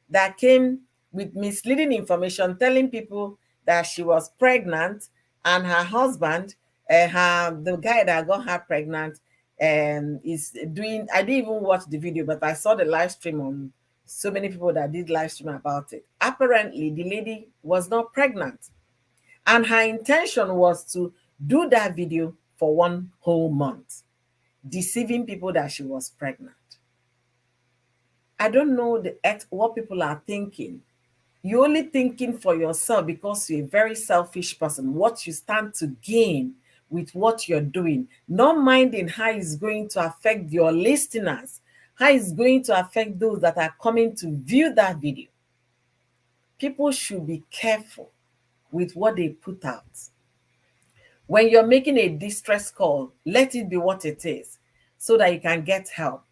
that came with misleading information, telling people that she was pregnant and her husband, the guy that got her pregnant, is doing. I didn't even watch the video, but I saw the live stream on so many people that did live stream about it. Apparently, the lady was not pregnant, and her intention was to do that video for 1 whole month, deceiving people that she was pregnant. I don't know what people are thinking. You're only thinking for yourself because you're a very selfish person, what you stand to gain with what you're doing, not minding how it's going to affect your listeners, how it's going to affect those that are coming to view that video. People should be careful with what they put out. When you're making a distress call, let it be what it is so that you can get help.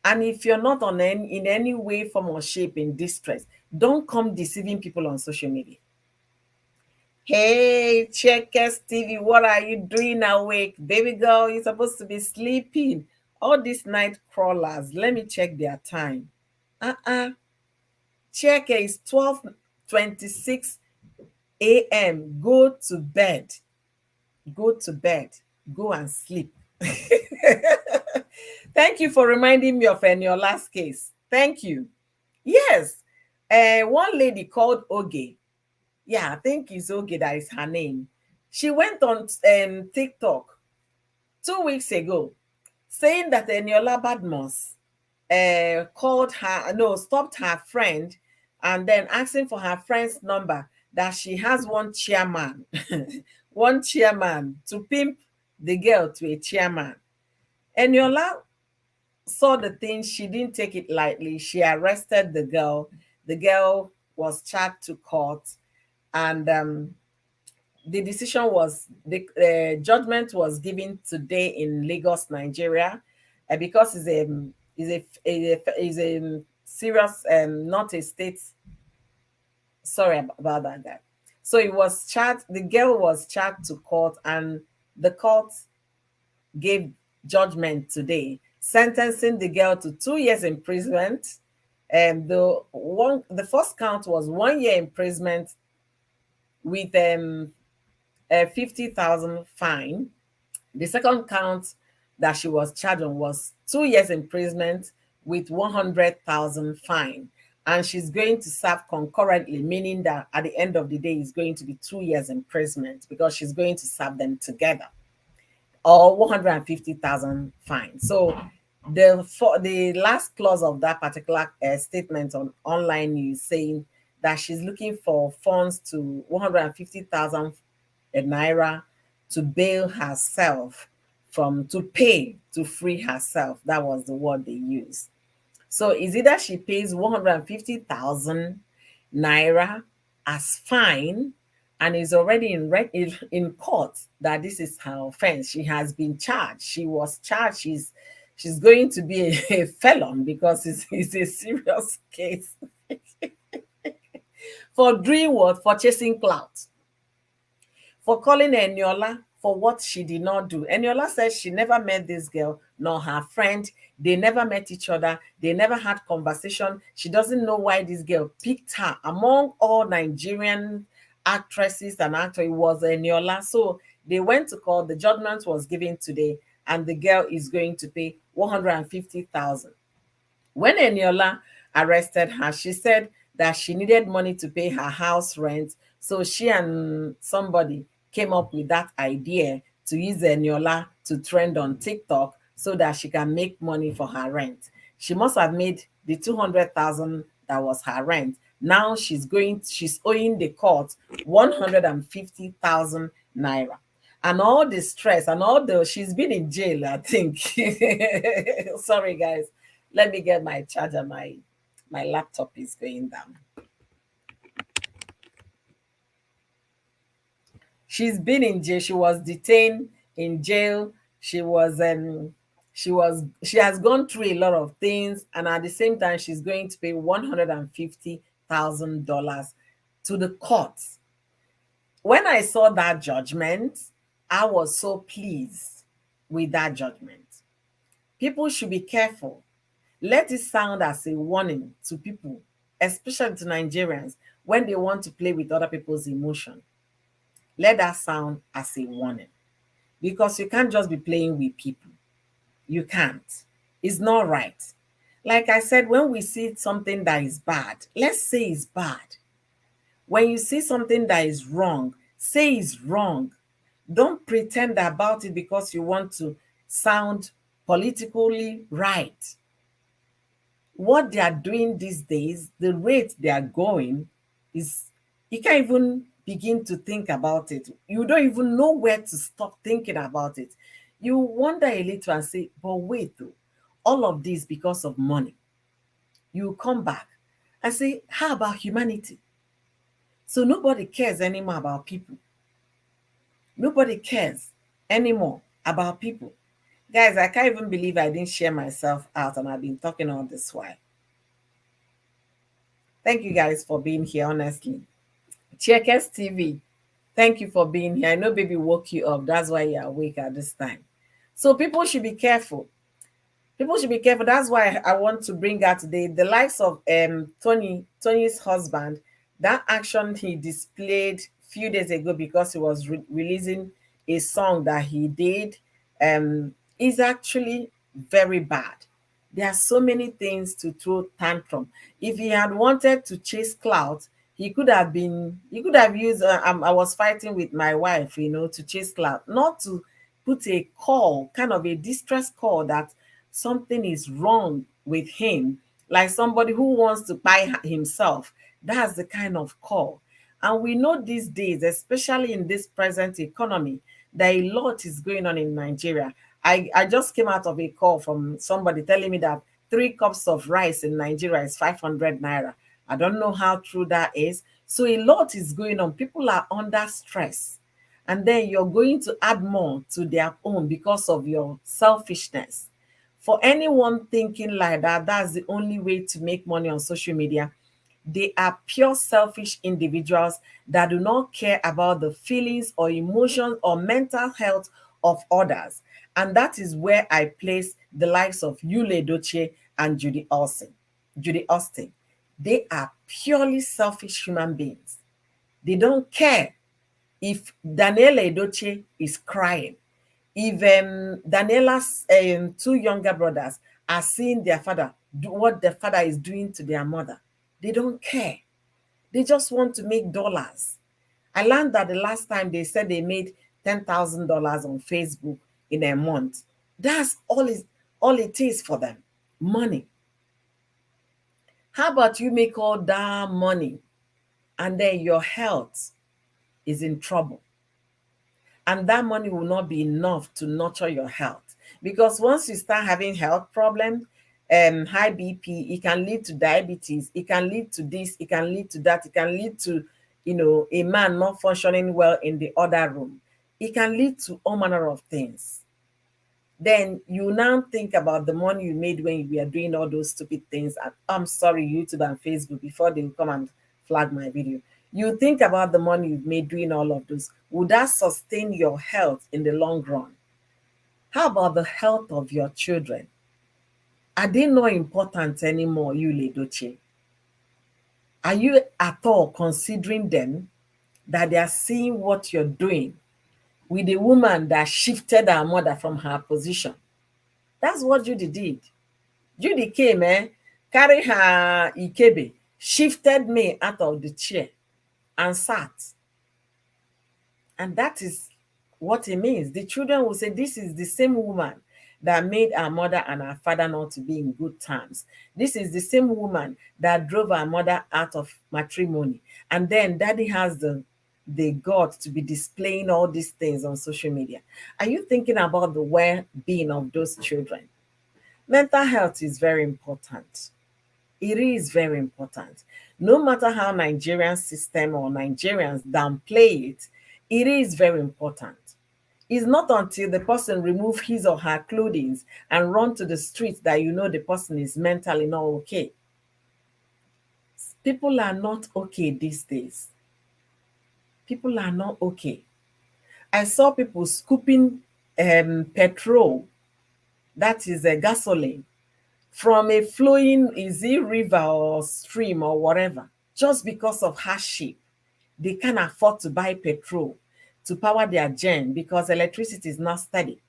And if you're not in any way, form, or shape in distress, don't come deceiving people on social media. Hey, Checkers TV, what are you doing awake? Baby girl, you're supposed to be sleeping. All these night crawlers, let me check their time. Check, it's 12:26 a.m. Go to bed. Go to bed. Go and sleep. Thank you for reminding me of your last case. Thank you. Yes. One lady called Oge. Yeah, I think it's Oge, that is her name. She went on TikTok 2 weeks ago saying that Eniola Badmus stopped her friend and then asking for her friend's number, that she has one chairman, one chairman to pimp the girl to a chairman. Eniola saw the thing. She didn't take it lightly. She arrested the girl. The girl was charged to court, and the judgment was given today in Lagos, Nigeria, because it's a serious, not a state. Sorry about that guy. So it was charged. The girl was charged to court, and the court gave judgment today, sentencing the girl to 2 years imprisonment. And the first count was 1 year imprisonment with a 50,000 fine. The second count that she was charged on was 2 years imprisonment with 100,000 fine. and she's going to serve concurrently, meaning that at the end of the day, it's going to be 2 years imprisonment because she's going to serve them together, or 150,000 fine. So the last clause of that particular statement on online news saying that she's looking for funds to 150,000 naira to bail herself, from to pay to free herself. That was the word they used. So it's either she pays 150,000 naira as fine and is already in court that this is her offense. She has been charged. She was charged. She's going to be a felon because it's a serious case for doing what? For chasing clout, for calling Eniola for what she did not do. Eniola says she never met this girl nor her friend. They never met each other. They never had conversation. She doesn't know why this girl picked her. Among all Nigerian actresses and actors, it was Eniola. So they went to court. The judgment was given today, and the girl is going to pay 150,000. When Eniola arrested her, she said that she needed money to pay her house rent. So she and somebody came up with that idea to use Eniola to trend on TikTok so that she can make money for her rent. She must have made the 200,000 that was her rent. Now she's owing the court 150,000 naira. And all the stress and all the she's been in jail, I think. Sorry, guys. Let me get my charger. My laptop is going down. She's been in jail. She was detained in jail. She has gone through a lot of things, and at the same time, she's going to pay $150,000 to the court. When I saw that judgment, I was so pleased with that judgment. People should be careful. Let it sound as a warning to people, especially to Nigerians, when they want to play with other people's emotion. Let that sound as a warning, because you can't just be playing with people. You can't. It's not right. Like I said, when we see something that is bad, let's say it's bad. When you see something that is wrong, say it's wrong. Don't pretend about it because you want to sound politically right. What they are doing these days, the rate they are going is, you can't even begin to think about it. You don't even know where to stop thinking about it. You wonder a little and say, but wait though, all of this because of money. You come back and say, how about humanity? So nobody cares anymore about people. Nobody cares anymore about people. Guys, I can't even believe I didn't share myself out and I've been talking all this while. Thank you guys for being here, honestly. Checkers TV, thank you for being here. I know baby woke you up. That's why you're awake at this time. So people should be careful. People should be careful. That's why I want to bring out today the likes of Tony's husband. That action he displayed few days ago because he was releasing a song that he did is actually very bad. There are so many things to throw tantrum. If he had wanted to chase clout, he could have used I was fighting with my wife, to chase clout, not to put a call, kind of a distress call that something is wrong with him, like somebody who wants to buy himself. That's the kind of call. And we know these days, especially in this present economy, that a lot is going on in Nigeria. I just came out of a call from somebody telling me that 3 cups of rice in Nigeria is 500 naira. I don't know how true that is. So a lot is going on. People are under stress. And then you're going to add more to their own because of your selfishness. For anyone thinking like that, that's the only way to make money on social media. They are pure selfish individuals that do not care about the feelings or emotions or mental health of others. And that is where I place the likes of Edochie and Judy Austin. Judy Austin. They are purely selfish human beings. They don't care if Daniela Edochie is crying, if Daniela's 2 younger brothers are seeing their father do what the father is doing to their mother. They don't care. They just want to make dollars. I learned that the last time they said they made $10,000 on Facebook in a month. That's all it is for them. Money. How about you make all that money and then your health is in trouble? And that money will not be enough to nurture your health. Because once you start having health problems, high BP, it can lead to diabetes, it can lead to this, it can lead to that, it can lead to, a man not functioning well in the other room. It can lead to all manner of things. Then you now think about the money you made when you were doing all those stupid things. And I'm sorry, YouTube and Facebook, before they will come and flag my video. You think about the money you've made doing all of those. Would that sustain your health in the long run? How about the health of your children? Are they not important anymore, you Edochie? Are you at all considering them, that they are seeing what you're doing with a woman that shifted her mother from her position? That's what Judy did. Judy came, carry her Ikebe, shifted me out of the chair and sat. And that is what it means. The children will say, this is the same woman that made our mother and our father not to be in good terms. This is the same woman that drove our mother out of matrimony. And then daddy has the guts to be displaying all these things on social media. Are you thinking about the well-being of those children? Mental health is very important. It is very important. No matter how Nigerian system or Nigerians downplay it, it is very important. It's not until the person remove his or her clothing and run to the street that you know the person is mentally not okay. People are not okay these days. People are not okay. I saw people scooping petrol, that is a gasoline, from a flowing, is it river or stream or whatever, just because of hardship. They can't afford to buy petrol to power their gen because electricity is not steady,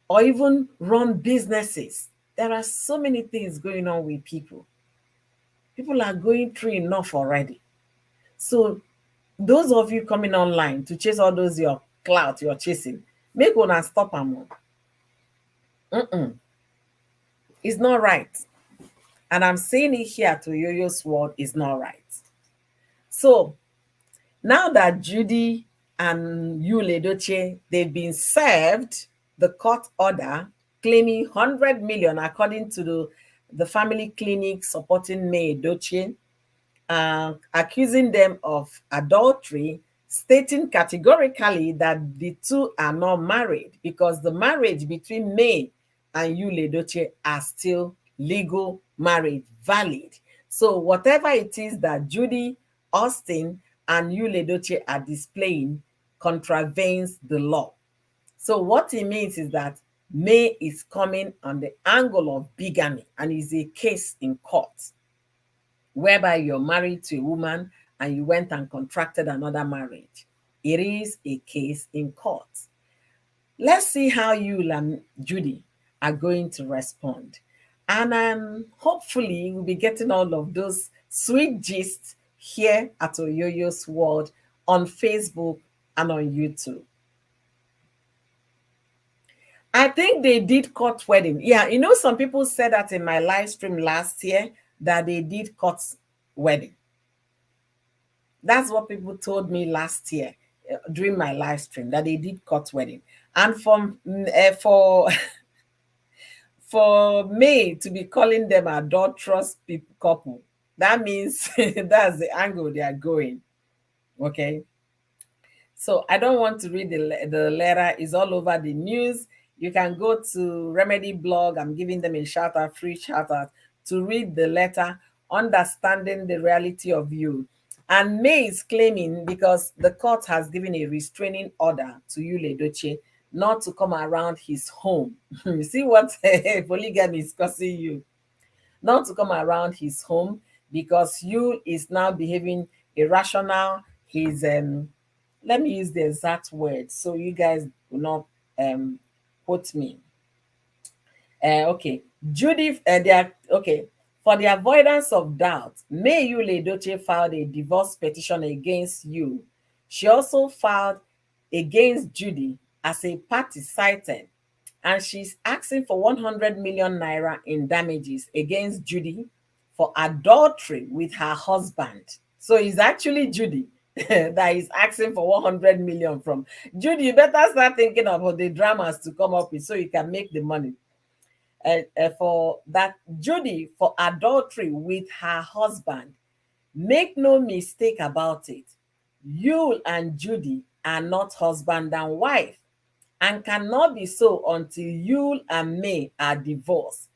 or even run businesses. There are so many things going on with people. People are going through enough already. So those of you coming online to chase all those your clout you're chasing, make una stop am. It's not right. And I'm saying it here to Yoyo's world, is not right. So now that Judy and Edochie, they've been served the court order claiming 100 million according to the family clinic supporting May Edochie, accusing them of adultery, stating categorically that the two are not married because the marriage between May and Edochie are still legal marriage, valid. So whatever it is that Judy Austin and Edochie are displaying contravenes the law. So what it means is that May is coming on the angle of bigamy and is a case in court whereby you're married to a woman and you went and contracted another marriage. It is a case in court. Let's see how you and Judy are going to respond. And hopefully we'll be getting all of those sweet gists here at Oyoyo's World on Facebook and on YouTube. I think they did court wedding. Yeah, some people said that in my live stream last year that they did court wedding. That's what people told me last year during my live stream, that they did court wedding. And for May to be calling them adulterous couple, that means that's the angle they are going. Okay. So I don't want to read the letter. It's all over the news. You can go to Remedy Blog. I'm giving them a shout out, free shout out, to read the letter, Understanding the Reality of You. And May is claiming, because the court has given a restraining order to Edochie not to come around his home. You see what polygamy is causing you? Not to come around his home because you is now behaving irrational. He's let me use the exact word so you guys will not quote me. Okay, Judy, they are okay. For the avoidance of doubt, May Yule Edochie filed a divorce petition against you. She also filed against Judy as a party cited, and she's asking for 100 million naira in damages against Judy for adultery with her husband. So it's actually Judy that is asking for 100 million from. Judy, you better start thinking about the dramas to come up with so you can make the money. For that, Judy for adultery with her husband. Make no mistake about it. Yule and Judy are not husband and wife and cannot be so until Yule and May are divorced.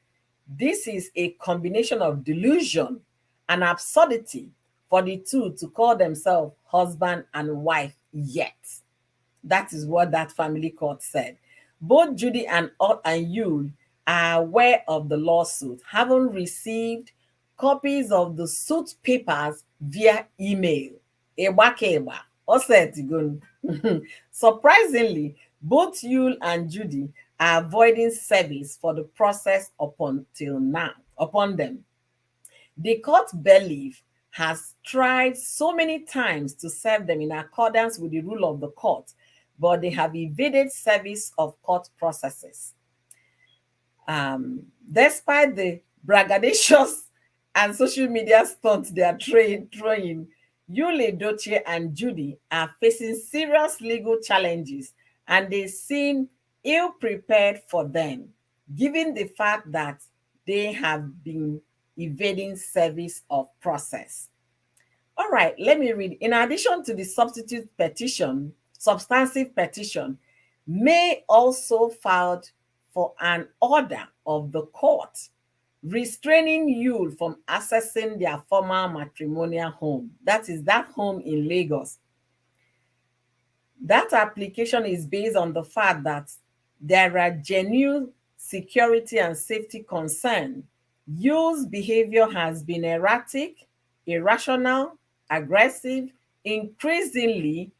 This is a combination of delusion and absurdity for the two to call themselves husband and wife yet. That is what that family court said. Both Judy and Yule are aware of the lawsuit, having received copies of the suit papers via email. Eba Osetigun. Surprisingly, both Yule and Judy are avoiding service for the process upon them. The court bailiff has tried so many times to serve them in accordance with the rule of the court, but they have evaded service of court processes. Despite the braggadocious and social media stunts they are throwing, Yule Edochie and Judy are facing serious legal challenges, and they seem ill prepared for them, given the fact that they have been evading service of process. All right, let me read. In addition to the substantive petition, May also filed for an order of the court restraining Yule from accessing their former matrimonial home. That is that home in Lagos. That application is based on the fact that there are genuine security and safety concerns. Yule's behavior has been erratic, irrational, aggressive, increasingly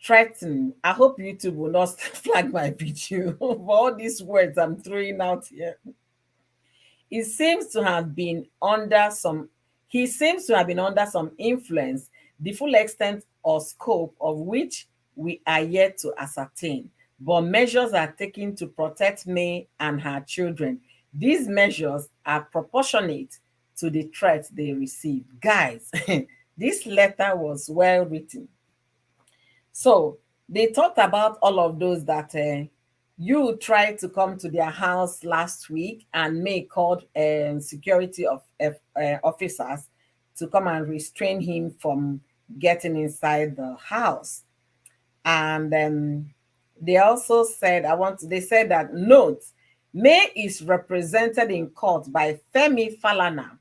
threatening. I hope YouTube will not flag my video for all these words I'm throwing out here. He seems to have been under some influence, the full extent or scope of which we are yet to ascertain. But measures are taken to protect May and her children. These measures are proportionate to the threats they receive. Guys, this letter was well written. So they talked about all of those that you tried to come to their house last week, and May called security officers to come and restrain him from getting inside the house. And they also said, they said that, note, May is represented in court by Femi Falana's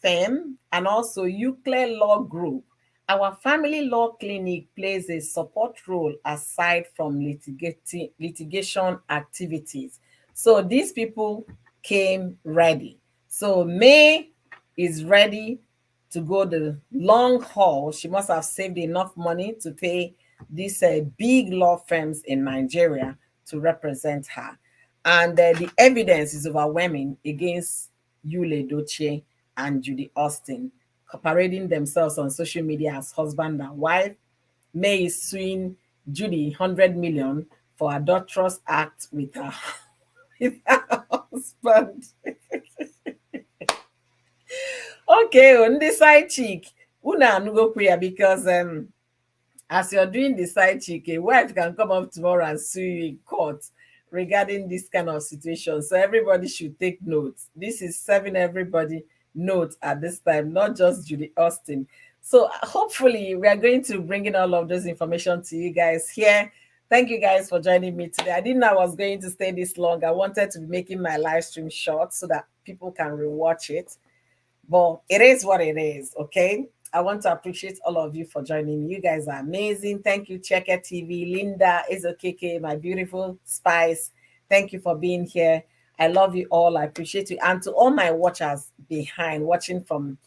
firm, and also Euclid Law Group. Our family law clinic plays a support role aside from litigation activities. So these people came ready. So May is ready to go the long haul. She must have saved enough money to pay these big law firms in Nigeria to represent her. And the evidence is overwhelming against Yule Edochie and Judy Austin, parading themselves on social media as husband and wife. May is suing Judy 100 million for adulterous act with her, with her husband. Okay, on the side chick, una go queer because as you're doing the side chick, a wife can come up tomorrow and sue you in court regarding this kind of situation. So everybody should take notes. This is serving everybody note at this time, not just Judy Austin. So hopefully we are going to bring in all of this information to you guys here. Thank you guys for joining me today. I didn't know I was going to stay this long. I wanted to be making my live stream short so that people can rewatch it. But it is what it is, okay? I want to appreciate all of you for joining me. You guys are amazing. Thank you, Checker TV, Linda, Edochie, my beautiful Spice. Thank you for being here. I love you all. I appreciate you. And to all my watchers watching from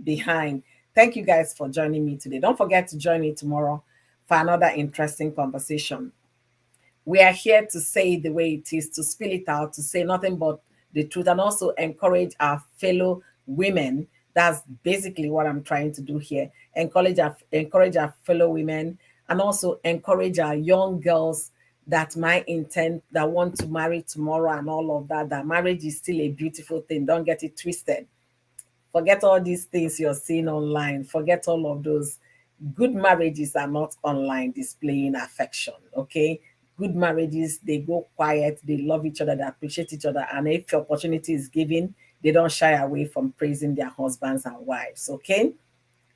behind, thank you guys for joining me today. Don't forget to join me tomorrow for another interesting conversation. We are here to say it the way it is, to spill it out, to say nothing but the truth, and also encourage our fellow women. That's basically what I'm trying to do here. Encourage our fellow women, and also encourage our young girls that my intent that want to marry tomorrow and all of that. That marriage is still a beautiful thing. Don't get it twisted. Forget all these things you're seeing online. Forget all of those. Good marriages are not online displaying affection, okay? Good marriages, they go quiet, they love each other, they appreciate each other, and if opportunity is given, they don't shy away from praising their husbands and wives, okay?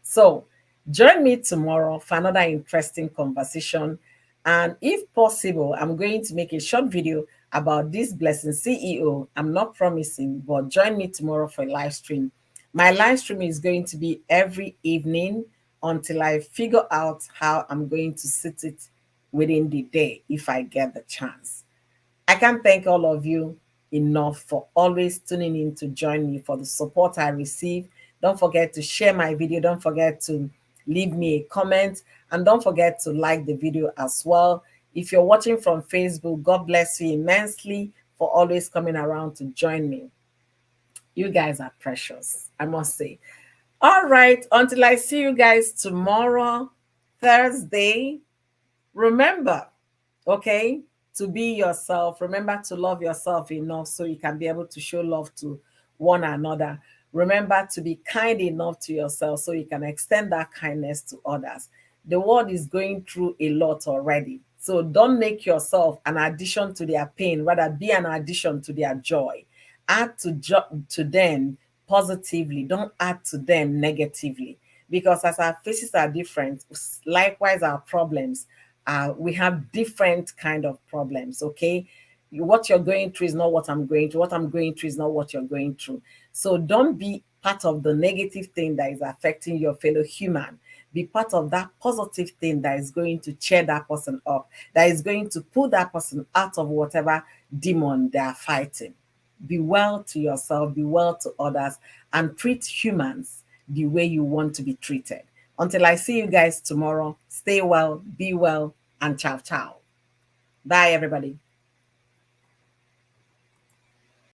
So join me tomorrow for another interesting conversation. And if possible, I'm going to make a short video about this blessing CEO. I'm not promising, but join me tomorrow for a live stream. My live stream is going to be every evening until I figure out how I'm going to sit it within the day if I get the chance. I can't thank all of you enough for always tuning in to join me, for the support I receive. Don't forget to share my video. Don't forget to leave me a comment. And don't forget to like the video as well. If you're watching from Facebook, God bless you immensely for always coming around to join me. You guys are precious, I must say. All right, until I see you guys tomorrow, Thursday, remember, okay, to be yourself. Remember to love yourself enough so you can be able to show love to one another. Remember to be kind enough to yourself so you can extend that kindness to others. The world is going through a lot already. So don't make yourself an addition to their pain, rather be an addition to their joy. Add to them positively, don't add to them negatively. Because as our faces are different, likewise our problems, we have different kind of problems, okay? What you're going through is not what I'm going through. What I'm going through is not what you're going through. So don't be part of the negative thing that is affecting your fellow human. Be part of that positive thing that is going to cheer that person up, that is going to pull that person out of whatever demon they are fighting. Be well to yourself, be well to others, and treat humans the way you want to be treated. Until I see you guys tomorrow, stay well, be well, and ciao, ciao. Bye, everybody.